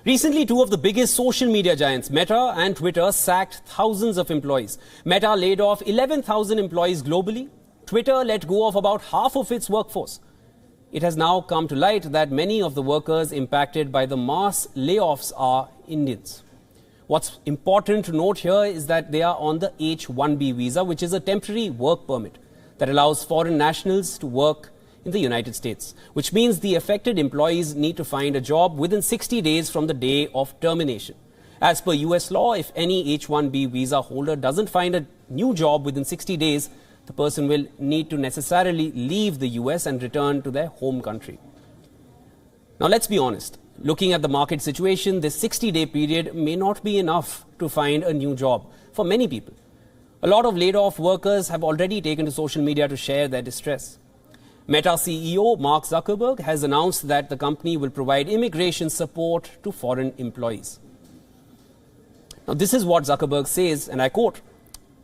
Recently, two of the biggest social media giants, Meta and Twitter, sacked thousands of employees. Meta laid off 11,000 employees globally. Twitter let go of about half of its workforce. It has now come to light that many of the workers impacted by the mass layoffs are Indians. What's important to note here is that they are on the H-1B visa, which is a temporary work permit that allows foreign nationals to work in the United States, which means the affected employees need to find a job within 60 days from the day of termination. As per US law, if any H-1B visa holder doesn't find a new job within 60 days, the person will need to necessarily leave the US and return to their home country. Now, let's be honest. Looking at the market situation, this 60-day period may not be enough to find a new job for many people. A lot of laid-off workers have already taken to social media to share their distress. Meta CEO Mark Zuckerberg has announced that the company will provide immigration support to foreign employees. Now, this is what Zuckerberg says, and I quote,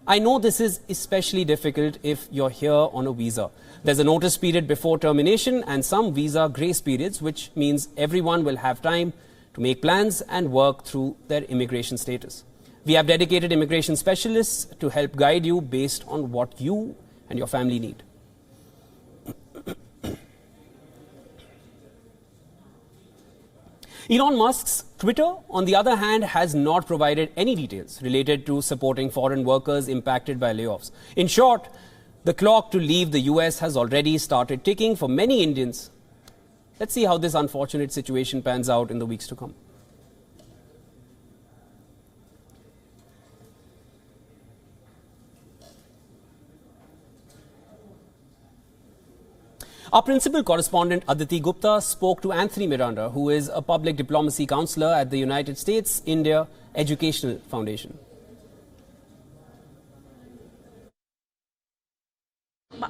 "I know this is especially difficult if you're here on a visa. There's a notice period before termination and some visa grace periods, which means everyone will have time to make plans and work through their immigration status. We have dedicated immigration specialists to help guide you based on what you and your family need." Elon Musk's Twitter, on the other hand, has not provided any details related to supporting foreign workers impacted by layoffs. In short, the clock to leave the US has already started ticking for many Indians. Let's see how this unfortunate situation pans out in the weeks to come. Our principal correspondent Aditi Gupta spoke to Anthony Miranda, who is a public diplomacy counselor at the United States-India Educational Foundation.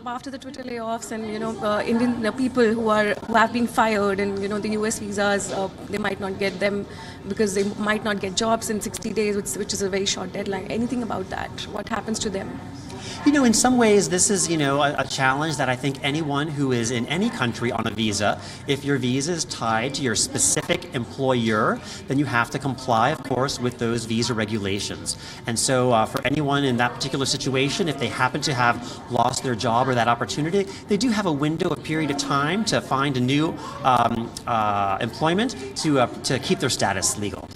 After the Twitter layoffs and Indian people who have been fired, and the US visas, they might not get them because they might not get jobs in 60 days, which is a very short deadline. Anything about that? What happens to them? In some ways, this is, a challenge that I think anyone who is in any country on a visa, if your visa is tied to your specific employer, then you have to comply, of course, with those visa regulations. And so for anyone in that particular situation, if they happen to have lost their job or that opportunity, they do have a window, a period of time to find a new employment to keep their status legal.